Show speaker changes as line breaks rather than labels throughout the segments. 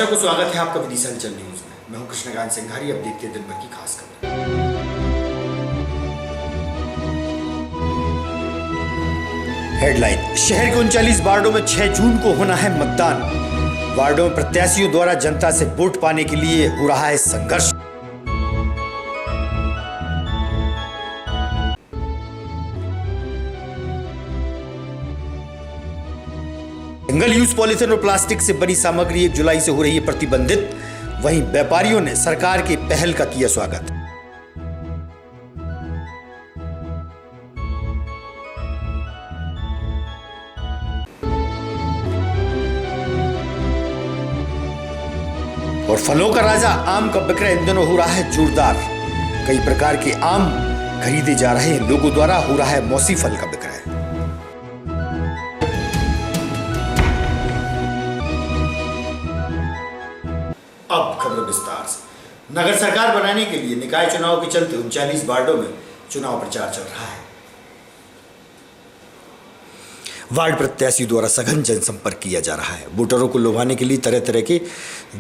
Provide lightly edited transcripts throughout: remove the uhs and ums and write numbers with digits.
दर्शकों को स्वागत है आपका विदिशा अंचल न्यूज में। मैं हूं कृष्णकांत सिंघारी। अब देखते हैं दिन भर की खास खबरें। हेडलाइन, शहर के 39 वार्डों में 6 जून को होना है मतदान। वार्डों में प्रत्याशियों द्वारा जनता से वोट पाने के लिए हो रहा है संघर्ष। सिंगल यूज पॉलीथिन और प्लास्टिक से बनी सामग्री 1 जुलाई से हो रही है प्रतिबंधित। वहीं व्यापारियों ने सरकार की पहल का किया स्वागत। और फलों का राजा आम का विक्रय इन दिनों हो रहा है जोरदार। कई प्रकार के आम खरीदे जा रहे हैं। लोगों द्वारा हो रहा है मौसमी फल का विक्रय। अब खबर विस्तार से। नगर सरकार बनाने के लिए निकाय चुनाव के चलते 39 वार्डों में चुनाव प्रचार चल रहा है। वार्ड प्रत्याशियों द्वारा सघन जनसंपर्क किया जा रहा है। वोटरों को लुभाने के लिए तरह तरह के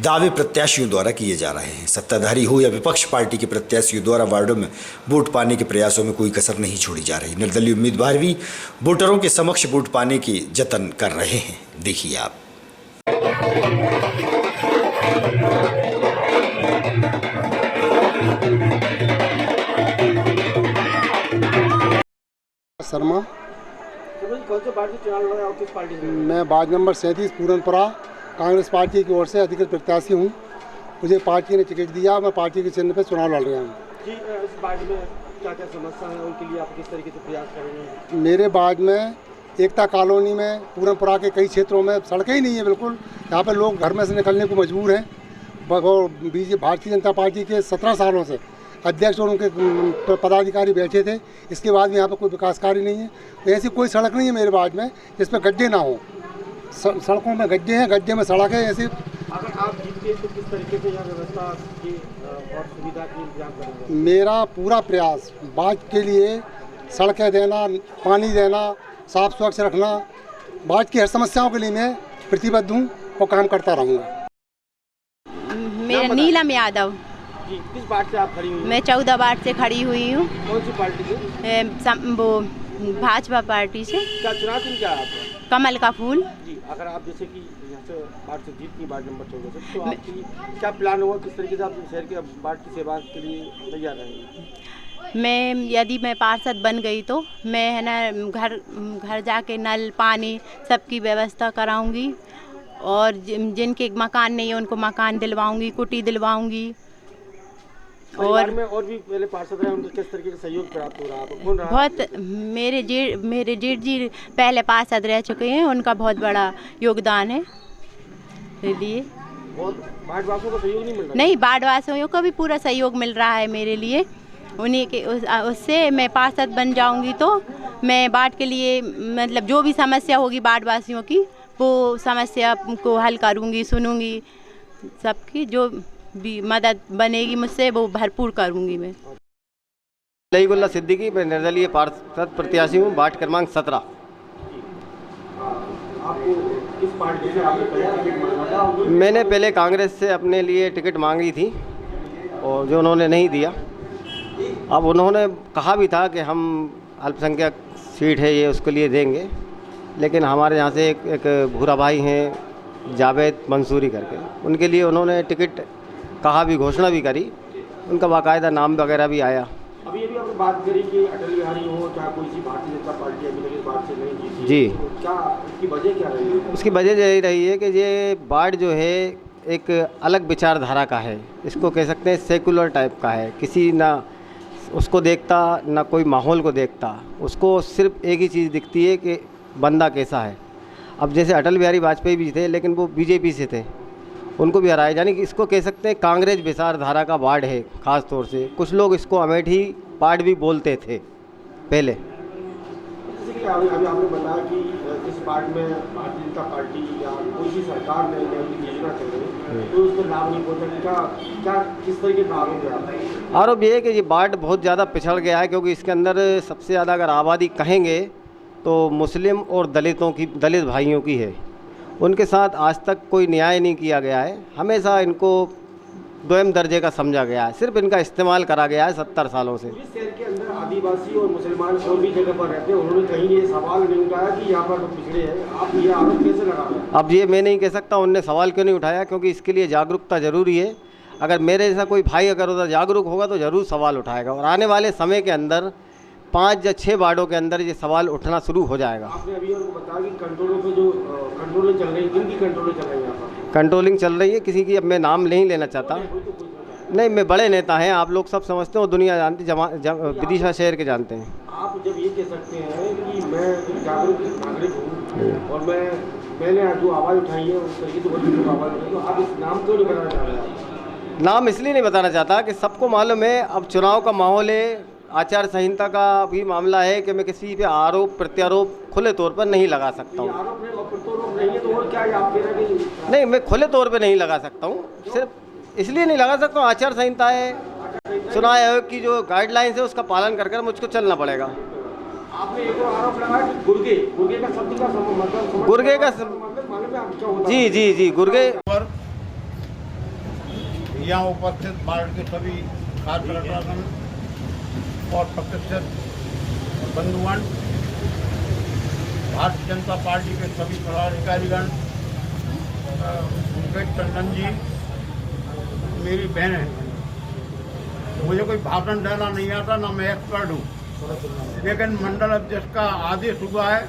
दावे प्रत्याशियों द्वारा किए जा रहे हैं। सत्ताधारी हो या विपक्ष पार्टी के प्रत्याशियों द्वारा वार्डों में वोट पाने के प्रयासों में कोई कसर नहीं छोड़ी जा रही। निर्दलीय उम्मीदवार भी वोटरों के समक्ष वोट पाने के जतन कर रहे हैं। देखिए आप।
शर्मा,
कौन से पार्टी चुनाव लड़ रहे हैं और किस पार्टी से?
मैं ward number 37 Puranpura Congress party की ओर से अधिकृत प्रत्याशी हूँ। मुझे पार्टी ने टिकट दिया। मैं पार्टी के चिन्ह पर चुनाव लड़ रहा हूँ।
जी, इस वार्ड में क्या क्या समस्या है, उनके लिए आप किस तरीके से प्रयास कर रहे हैं?
मेरे वार्ड में एकता कॉलोनी में पूरनपुरा के कई क्षेत्रों में सड़कें ही नहीं है बिल्कुल। यहाँ पर लोग घर में से निकलने को मजबूर हैं। और भारतीय जनता पार्टी के 17 सालों से अध्यक्ष और उनके पदाधिकारी बैठे थे। इसके बाद भी यहाँ पर कोई विकास कार्य नहीं है। ऐसी कोई सड़क नहीं है मेरे वार्ड में जिस पर गड्ढे ना हो। सड़कों में गड्ढे हैं, गड्ढे में सड़क है। ऐसे
अगर आप जीतते तो किस तरीके से यहाँ व्यवस्था की और सुविधा की इंतजाम करेंगे?
मेरा पूरा प्रयास वार्ड के लिए सड़कें देना, पानी देना, साफ स्वच्छ रखना, वार्ड की हर समस्याओं के लिए मैं प्रतिबद्ध हूँ और काम करता रहूँगा।
मेरा नीलम यादव।
जी, किस वार्ड से आप खड़ी हुई?
मैं 14 वार्ड से खड़ी हुई हूँ।
कौन सी पार्टी से?
वो भाजपा पार्टी से।
क्या चुनाव चिन्ह क्या है आपका?
कमल का फूल।
जी, अगर आप जैसे कि यहाँ से वार्ड से जीतती वार्ड नंबर 14 से, तो आपकी क्या प्लान होगा? किस तरीके से आप शहर के वार्ड की सेवा के लिए तैयार रहेंगे?
यदि मैं पार्षद बन गई तो मैं है ना घर घर जाके नल पानी सबकी व्यवस्था कराऊंगी। और जिनके मकान नहीं है उनको मकान दिलवाऊंगी, कुटी दिलवाऊंगी।
और में और भी पहले पार्षद रहे, उनको किस तरीके से सहयोग प्राप्त हो रहा है? कौन रहा?
बहुत मेरे जेठ जी पहले पार्षद रह चुके हैं। उनका बहुत बड़ा योगदान है लिए।
और वार्ड वासियों को सहयोग नहीं मिल रहा?
नहीं, वार्ड वासियों को भी पूरा सहयोग मिल रहा है मेरे लिए। उन्हीं के उससे मैं पार्षद बन जाऊंगी तो मैं वार्ड के लिए मतलब जो भी समस्या होगी वार्ड वासियों की वो समस्या को हल करूंगी, सुनूंगी। सबकी जो भी मदद बनेगी मुझसे वो भरपूर करूंगी मैं।
लईगुल्ला सिद्दीकी, मैं निर्दलीय पार्षद प्रत्याशी हूँ, वार्ड क्रमांक 17।
आपको किस पार्टी से आपने पहले टिकट मांगा था?
मैंने पहले कांग्रेस से अपने लिए टिकट मांगी थी और जो उन्होंने नहीं दिया। अब उन्होंने कहा भी था कि हम अल्पसंख्यक सीट है ये उसके लिए देंगे, लेकिन हमारे यहाँ से एक भूरा भाई हैं जावेद मंसूरी करके, उनके लिए उन्होंने टिकट कहा भी, घोषणा भी करी। उनका बाकायदा नाम वगैरह भी आया।
अभी आपने बात करी कि अटल बिहारी हो क्या कोई सी भारतीय जनता पार्टी अभी तक इस बात से नहीं जीती?
जी,
तो क्या इसकी वजह क्या रही है?
उसकी वजह यही रही है कि ये वार्ड जो है एक अलग विचारधारा का है। इसको कह सकते हैं सेकुलर टाइप का है। किसी ना उसको देखता ना कोई माहौल को देखता, उसको सिर्फ एक ही चीज़ दिखती है कि बंदा कैसा है। अब जैसे अटल बिहारी वाजपेयी भी थे लेकिन वो बीजेपी से थे, उनको भी हराया। यानी कि इसको कह सकते हैं कांग्रेस विचारधारा का वार्ड है। ख़ास तौर से कुछ लोग इसको अमेठी वार्ड भी बोलते थे पहले।
जैसे कि अभी आपने बताया कि इस वार्ड में भारतीय जनता पार्टी या कोई भी सरकार ने योजना चल रही है तो उसको लाभ नहीं पहुँचा। क्या किस तरीके का आरोप है?
आरोप ये है कि ये वार्ड बहुत ज़्यादा पिछड़ गया है, क्योंकि इसके अंदर सबसे ज़्यादा अगर आबादी कहेंगे तो मुस्लिम और दलित भाइयों की है। उनके साथ आज तक कोई न्याय नहीं किया गया है। हमेशा इनको दोयम दर्जे का समझा गया है, सिर्फ इनका इस्तेमाल करा गया है 70 सालों से।
इस शहर के अंदर आदिवासी और मुसलमान और भी जगह पर रहते हैं, उन्होंने कहीं ये सवाल नहीं उठाया कि यहाँ पर पिछड़े हैं, आप ये आरोप कैसे लगा रहे हैं?
अब ये मैं नहीं कह सकता उनने सवाल क्यों नहीं उठाया, क्योंकि इसके लिए जागरूकता ज़रूरी है। अगर मेरे जैसा कोई भाई अगर उधर जागरूक होगा तो ज़रूर सवाल उठाएगा, और आने वाले समय के अंदर 5 या 6 वार्डों के अंदर ये सवाल उठना शुरू हो जाएगा।
आपने अभी उनको बताया कि कंट्रोलों पे जो कंट्रोलें चल रही हैं, किन की कंट्रोलें चल रही हैं यहाँ पर?
कंट्रोलिंग चल रही है, किसी की अब मैं नाम नहीं लेना चाहता। नहीं, मैं बड़े नेता हैं, आप लोग सब समझते हो, दुनिया जानती, विदिशा शहर के जानते हैं।
आप जब ये कह सकते हैं कि मैं एक जागरूक नागरिक हूँ और मैंने जो आवाज़ उठाई है उस तरीके से लोग आवाज़ उठाई, तो आप इस नाम क्यों नहीं बताना चाह रहे हैं?
नाम इसलिए नहीं बताना चाहता कि सबको मालूम है अब चुनाव का माहौल है, आचार संहिता का भी मामला है कि मैं किसी पे आरोप प्रत्यारोप खुले तौर पर नहीं लगा सकता हूँ।
आरोप नहीं है तो और क्या है, आप कह रहे हैं कि
नहीं, मैं खुले तौर पे नहीं लगा सकता हूँ, सिर्फ इसलिए नहीं लगा सकता हूँ, आचार संहिता है, चुनाव आयोग की जो गाइडलाइंस है उसका पालन कर मुझको चलना पड़ेगा।
आपने एक और आरोप लगाया कि गुर्गे का शब्द का मतलब
गुर्गे का जी गुर्गे।
यहाँ उपस्थित वार्ड के सभी खाद्य प्रशासन और प्रतिष्ठित बंधुगण, भारतीय जनता पार्टी के सभी पदाधिकारीगण, मुकेश टंडन जी मेरी बहन है। मुझे कोई भाषण देना नहीं आता, ना मैं एक्सपर्ट हूँ, लेकिन मंडल अध्यक्ष का आदेश हुआ है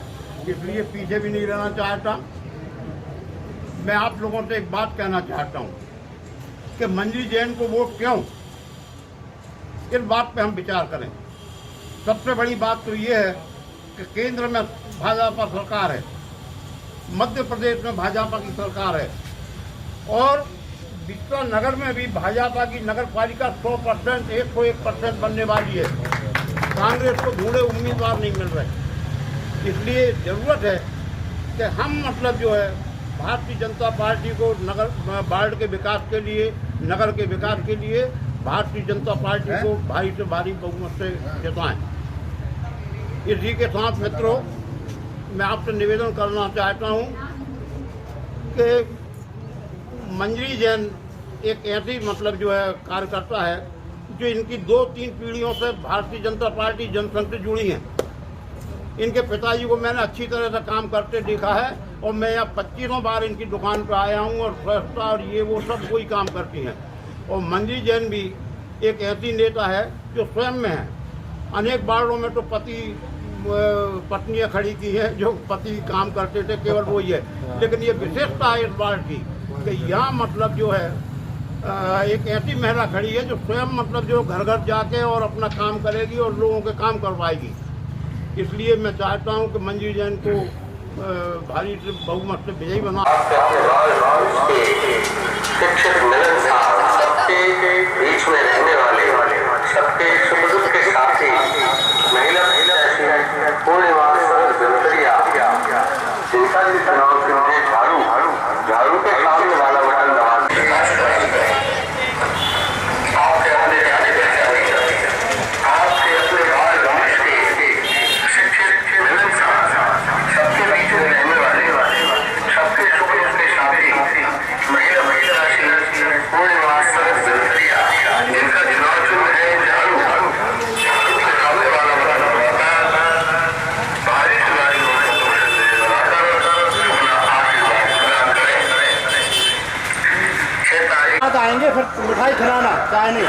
इसलिए पीछे भी नहीं रहना चाहता। मैं आप लोगों से एक बात कहना चाहता हूँ कि मंजरी जैन को वोट क्यों, इस बात पे हम विचार करें। सबसे बड़ी बात तो ये है कि केंद्र में भाजपा सरकार है, मध्य प्रदेश में भाजपा की सरकार है, और बिस्वा नगर में भी भाजपा की नगर पालिका 100% 101% बनने वाली है। कांग्रेस को ढूंढे उम्मीदवार नहीं मिल रहे, इसलिए ज़रूरत है कि हम मतलब जो है भारतीय जनता पार्टी को नगर वार्ड के विकास के लिए, नगर के विकास के लिए भारतीय जनता पार्टी को भारी से भारी बहुमत से जिताएं। इसी के साथ मित्रों, मैं आपसे निवेदन करना चाहता हूं कि मंजरी जैन एक ऐसी मतलब जो है कार्यकर्ता है जो इनकी 2-3 पीढ़ियों से भारतीय जनता पार्टी जनसंघ से जुड़ी हैं। इनके पिताजी को मैंने अच्छी तरह से काम करते देखा है, और मैं यहाँ 25 बार इनकी दुकान पर आया हूँ, और स्वच्छता और ये वो सब वही काम करती हैं। और मंजरी जैन भी एक ऐसी नेता है जो स्वयं में है। अनेक वार्डों में तो पत्नियाँ खड़ी की हैं जो पति काम करते थे, केवल वही है, लेकिन ये विशेषता है इस वार्ड की कि यहाँ मतलब जो है एक ऐसी महिला खड़ी है जो स्वयं मतलब जो घर घर जाके और अपना काम करेगी और लोगों के काम करवाएगी। इसलिए मैं चाहता हूँ कि मंजरी जैन को भारी से बहुमत से विजयी बना।
शिक्षक मिलनसार, सबके बीच में रहने वाले, सबके सुख दुख के साथी, महिला पूर्णिमा शरद बिंदरिया, जिनका भी चुनाव के लिए झाड़ू के सामने वाला बटन दबा आपके अपने बाल गंज के शिक्षक मिलनसार, सबके बीच में रहने वाले, सबके सुख दुख के साथी, महिला पूर्णिमा शरद बिंदरिया, जिनका चुनाव चिन्ह है झाड़ू के सामने वाला बटन दबाकर भारी से भारी बनाकर अपना आशीर्वाद प्रदान करें। 6 तारीख
आएंगे फिर मिठाई खिलाना, चाय नहीं।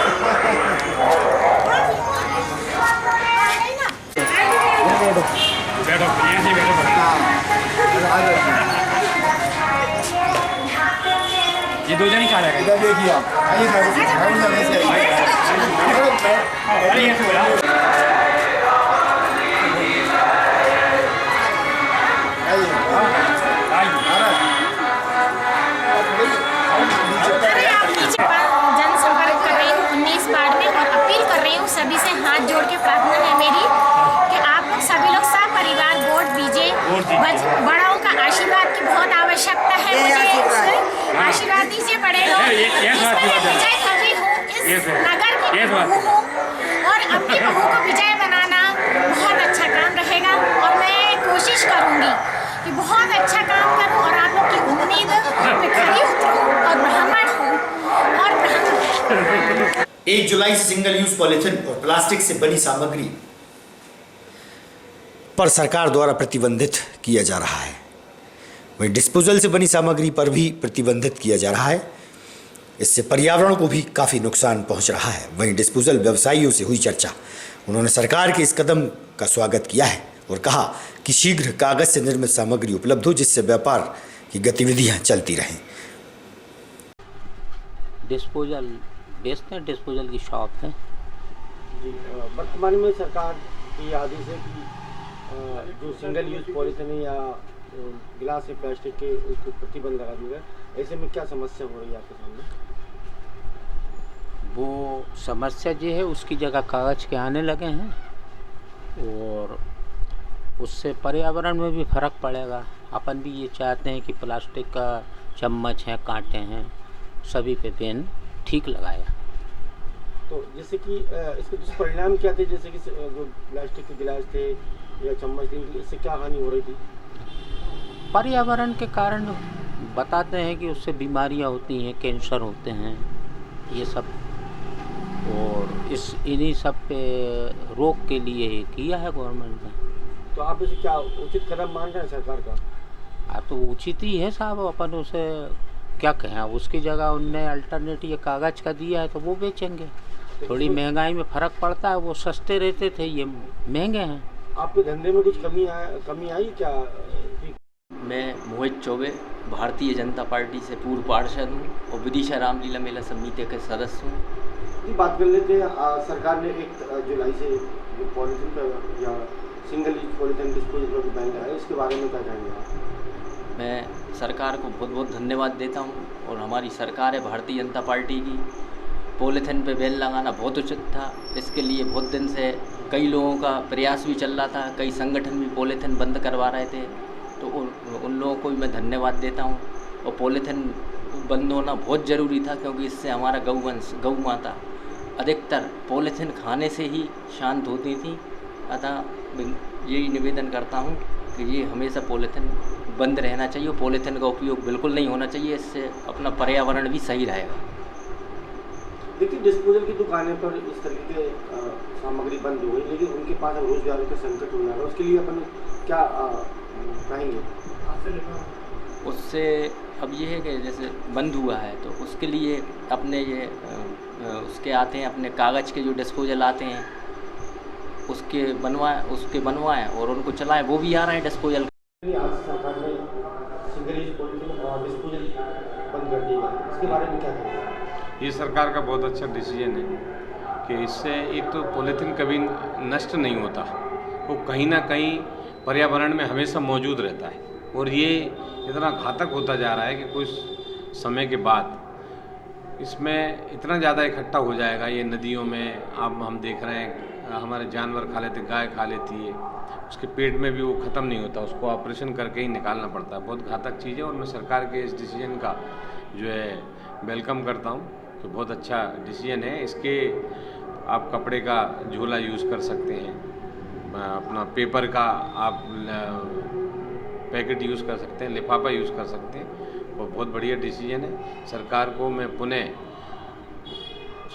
ये 2 जन ही खा रहे
इधर देखिए आप, आइए
जनसंपर्क कर रही हूँ 19 वार्ड में, और अपील कर रही हूँ सभी से, हाथ जोड़ के प्रार्थना है मेरी कि आप लोग सभी लोग सपरिवार वोट दीजिए। बड़ों का आशीर्वाद की बहुत आवश्यकता है, मुझे आशीर्वाद दीजिए बड़े लोग। विजय कवि हूँ, इस नगर की बहू हूँ, और अपनी बहू को विजय बनाना बहुत अच्छा काम रहेगा, और मैं कोशिश करूँगी कि बहुत अच्छा काम करूँ और आप लोग की मैं खड़ी उतरूं और ब्राह्मण हूँ और ब्राह्मण
1 जुलाई से सिंगल यूज पॉलिथीन और प्लास्टिक से बनी सामग्री पर सरकार द्वारा प्रतिबंधित किया जा रहा है। वहीं डिस्पोजल से बनी सामग्री पर भी प्रतिबंधित किया जा रहा है। इससे पर्यावरण को भी काफ़ी नुकसान पहुंच रहा है। वहीं डिस्पोजल व्यवसायियों से हुई चर्चा। उन्होंने सरकार के इस कदम का स्वागत किया है और कहा कि शीघ्र कागज से निर्मित सामग्री उपलब्ध हो, जिससे व्यापार की गतिविधियां चलती रहें।
डिस्पोजल बेचते हैं, डिस्पोजल की शॉप है
जी। वर्तमान में सरकार की आदेश है कि जो सिंगल यूज पॉलिथीन या गिलास या प्लास्टिक के उसको प्रतिबंध लगा दिया गया। ऐसे में क्या समस्या हो रही है आपके सामने?
वो समस्या जो है उसकी जगह कागज़ के आने लगे हैं और उससे पर्यावरण में भी फर्क पड़ेगा। अपन भी ये चाहते हैं कि प्लास्टिक का चम्मच है, कांटे हैं, सभी पे बैन ठीक लगाया।
तो जैसे कि इसके दुष्परिणाम क्या थे? जैसे कि जो प्लास्टिक के गिलास थे या चम्मच थे, इससे क्या हानि हो रही थी?
पर्यावरण के कारण बताते हैं कि उससे बीमारियां होती हैं, कैंसर होते हैं, ये सब। और इन्हीं सब पे रोक के लिए किया है गवर्नमेंट ने।
तो आप इसे क्या उचित कदम मान रहे हैं सरकार का?
आप तो उचित ही है साहब, अपन उसे क्या कहें। उसकी जगह उनने अल्टरनेटिव ये कागज़ का दिया है तो वो बेचेंगे। थोड़ी महंगाई में फ़र्क पड़ता है, वो सस्ते रहते थे, ये महंगे हैं।
आपके धंधे में कुछ कमी आई क्या?
मैं मोहित चौबे भारतीय जनता पार्टी से पूर्व पार्षद हूँ और विदिशा रामलीला मेला समिति के सदस्य हूँ।
बात कर लेते हैं, सरकार ने 1 जुलाई से जो पॉलिथीन पर या सिंगल यूज पॉलिथीन डिस्पोजल पर बैन लगाया, इसके बारे में क्या कहेंगे आप?
मैं सरकार को बहुत बहुत धन्यवाद देता हूँ और हमारी सरकार है भारतीय जनता पार्टी की। पॉलिथीन पे बैन लगाना बहुत उचित था। इसके लिए बहुत दिन से कई लोगों का प्रयास भी चल रहा था, कई संगठन भी पॉलिथीन बंद करवा रहे थे, तो उन लोगों को भी मैं धन्यवाद देता हूँ। और पॉलिथीन बंद होना बहुत ज़रूरी था, क्योंकि इससे हमारा गौवंश, गौ माता अधिकतर पॉलिथीन खाने से ही शांत होती थी। अतः यही निवेदन करता हूँ कि ये हमेशा पॉलिथीन बंद रहना चाहिए, पॉलिथीन का उपयोग बिल्कुल नहीं होना चाहिए। इससे अपना पर्यावरण भी सही रहेगा।
देखिए, डिस्पोजल की दुकानें पर इस तरीके के सामग्री बंद हो गई, लेकिन उनके पास अब रोजगार का संकट हो जाएगा। उसके लिए अपन क्या कहेंगे?
उससे अब ये है कि जैसे बंद हुआ है तो उसके लिए अपने ये उसके आते हैं, अपने कागज़ के जो डिस्पोजल आते हैं उसके बनवाएं और उनको चलाएं, वो भी आ रहे हैं डिस्पोजल।
आज सरकार ने सिंगल यूज पॉलिथीन और डिस्पोजल बंद कर दिया, इसके बारे में क्या कहेंगे?
ये सरकार का बहुत अच्छा डिसीजन है कि इससे एक तो पॉलीथीन कभी नष्ट नहीं होता, वो कहीं ना कहीं पर्यावरण में हमेशा मौजूद रहता है। और ये इतना घातक होता जा रहा है कि कुछ समय के बाद इसमें इतना ज़्यादा इकट्ठा हो जाएगा ये नदियों में। अब हम देख रहे हैं हमारे जानवर खा लेते, गाय खा लेती है, उसके पेट में भी वो ख़त्म नहीं होता, उसको ऑपरेशन करके ही निकालना पड़ता है। बहुत घातक चीज़ है और मैं सरकार के इस डिसीजन का जो है वेलकम करता हूँ कि बहुत अच्छा डिसीजन है। इसके आप कपड़े का झोला यूज़ कर सकते हैं, अपना पेपर का आप पैकेट यूज़ कर सकते हैं, लिफाफा यूज़ कर सकते हैं और बहुत बढ़िया डिसीजन है। सरकार को मैं पुनः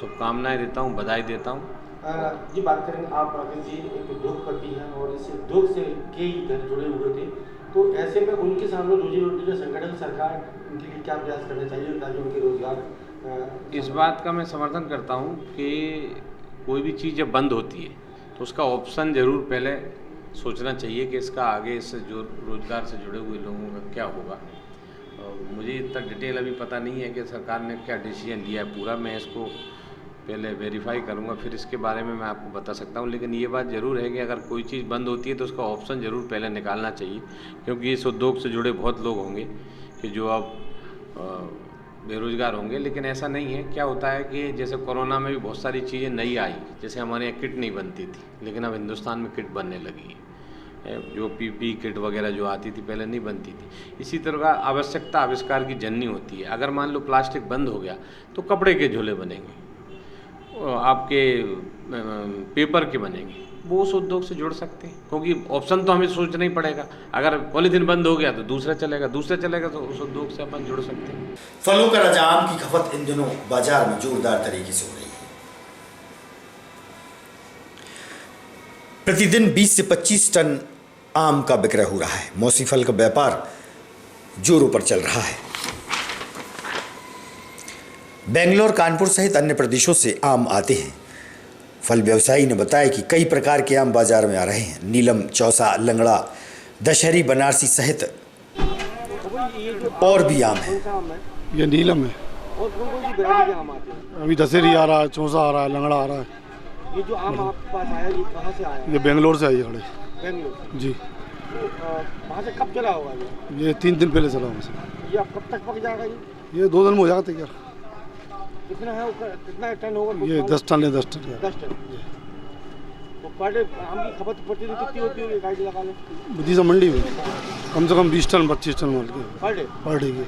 शुभकामनाएं देता हूँ, बधाई देता हूँ।
जी, बात करें आप राकेश जी एक उद्योगपति हैं और इस उद्योग से कई घर जुड़े हुए थे, तो ऐसे में उनके सामने रोजी रोटी का संकट है, सरकार उनके लिए क्या प्रयास करना चाहिए ताकि उनके रोजगार?
इस बात का मैं समर्थन करता हूँ कि कोई भी चीज़ जब बंद होती है तो उसका ऑप्शन ज़रूर पहले सोचना चाहिए कि इसका आगे इससे जो रोज़गार से जुड़े हुए लोगों का क्या होगा। मुझे इतना डिटेल अभी पता नहीं है कि सरकार ने क्या डिसीजन लिया है पूरा, मैं इसको पहले वेरीफाई करूंगा, फिर इसके बारे में मैं आपको बता सकता हूं। लेकिन ये बात ज़रूर है कि अगर कोई चीज़ बंद होती है तो उसका ऑप्शन ज़रूर पहले निकालना चाहिए, क्योंकि इस उद्योग से जुड़े बहुत लोग होंगे कि जो अब बेरोज़गार होंगे। लेकिन ऐसा नहीं है, क्या होता है कि जैसे कोरोना में भी बहुत सारी चीज़ें नई आई, जैसे हमारे यहाँ किट नहीं बनती थी, लेकिन अब हिंदुस्तान में किट बनने लगी है। जो पीपी किट वगैरह जो आती थी पहले नहीं बनती थी। इसी तरह का आवश्यकता आविष्कार की जननी होती है। अगर मान लो प्लास्टिक बंद हो गया तो कपड़े के झोले बनेंगे, आपके पेपर के बनेंगे, वो उस उद्योग से जुड़ सकते हैं, क्योंकि ऑप्शन तो हमें सोचना ही पड़ेगा। अगर पॉलीथीन बंद हो गया तो दूसरा चलेगा, दूसरा चलेगा तो उस उद्योग से अपन जुड़ सकते हैं।
फलों का राजा आम की खपत इन दिनों बाजार में जोरदार तरीके से हो रही है। प्रतिदिन 20 से 25 टन आम का विक्रय हो रहा है। मौसमी फल का व्यापार जोरों पर चल रहा है। बेंगलोर, कानपुर सहित अन्य प्रदेशों से आम आते हैं। फल व्यवसायी ने बताया कि कई प्रकार के आम बाजार में आ रहे हैं। नीलम, चौसा, लंगड़ा, दशहरी, बनारसी सहित और भी आम है।
ये नीलम है।
और कौन-कौन सी वैरायटी के आम आते हैं?
अभी दशहरी आ रहा है, चौसा आ रहा है, लंगड़ा आ रहा है।
ये जो आम आपके पास आया ये कहाँ से आया?
ये बेंगलोर से आई है खड़े।
बेंगलोर
जी।
वहाँ से कब चला होगा
ये 3 दिन पहले चला वहाँ से।
ये अब कब तक पक जाएगा
ये 2 दिन में हो जाएगा तैयार।
कितना है कितना टन होगा?
ये 10 टन है, 10 टन।
10 टन। तो पर डे आम की खपत प्रतिदिन कितनी होती होगी गाड़ी लगा ले?
बुद्धि मंडी में कम से कम 20 टन 25 टन माल के
पर डे
की।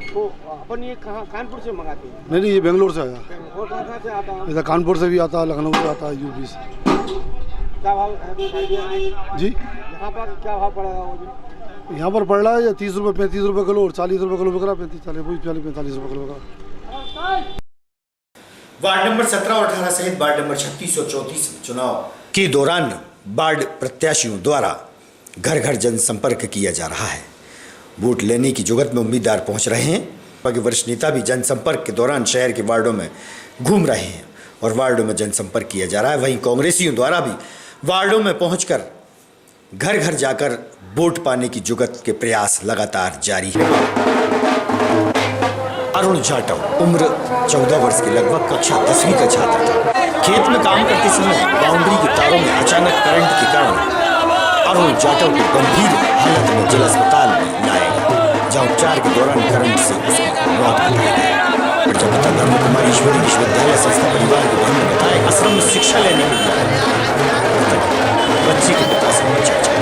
तो अपन ये कहाँ कानपुर से मंगाते हैं?
नहीं, ये बेंगलोर से आया।
और कहाँ से आता है?
इधर कानपुर से भी आता है, लखनऊ से आता है, यूपी से।
क्या भाव है कुछ आइडिया?
जी।
यहाँ पर क्या भाव पड़ेगा वो जी?
यहाँ पर पड़ रहा है ये 30 रुपये 35 रुपये किलो और 40 रुपये किलो बिक रहा है। 45 रुपये किलो बिक रहा है।
वार्ड नंबर 17 और 18 सहित वार्ड नंबर 36 और 34 चुनाव के दौरान वार्ड प्रत्याशियों द्वारा घर घर जनसंपर्क किया जा रहा है। वोट लेने की जुगत में उम्मीदवार पहुंच रहे हैं। वरिष्ठ नेता भी जनसंपर्क के दौरान शहर के वार्डों में घूम रहे हैं और वार्डों में जनसंपर्क किया जा रहा है। वहीं कांग्रेसियों द्वारा भी वार्डों में पहुंचकर घर घर जाकर वोट पाने की जुगत के प्रयास लगातार जारी है। अरुण जाटव उम्र 14 वर्ष के लगभग कक्षा 10वीं का छात्र था। खेत में काम करते समय बाउंड्री के तारों में अचानक करंट के कारण अरुण जाटव को गंभीर हालत में जिला अस्पताल में लाया गया, जहां उपचार के दौरान करंट से उसकी मौत हो गई। प्रजापिता ब्रह्म कुमारी ईश्वरी विश्वविद्यालय संस्था परिवार के बहन ने बताया, आश्रम में शिक्षा लेने के लिए बच्चे के पिता से चर्चा।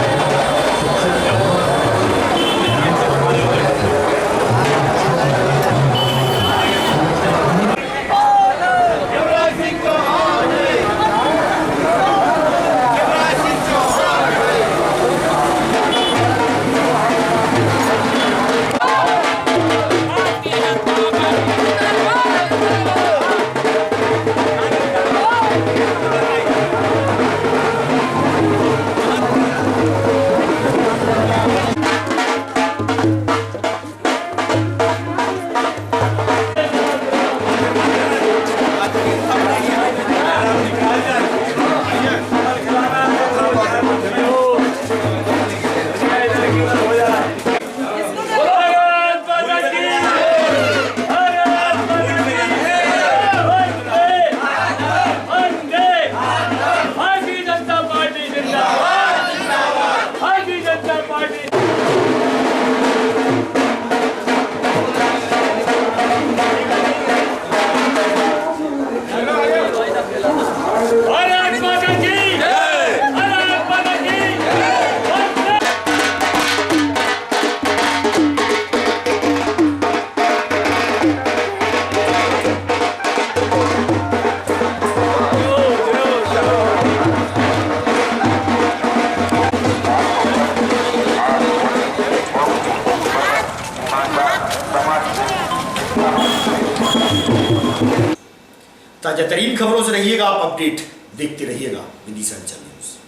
ताजा तरीन खबरों से रहिएगा आप अपडेट देखते रहिएगा विदिशा न्यूज़।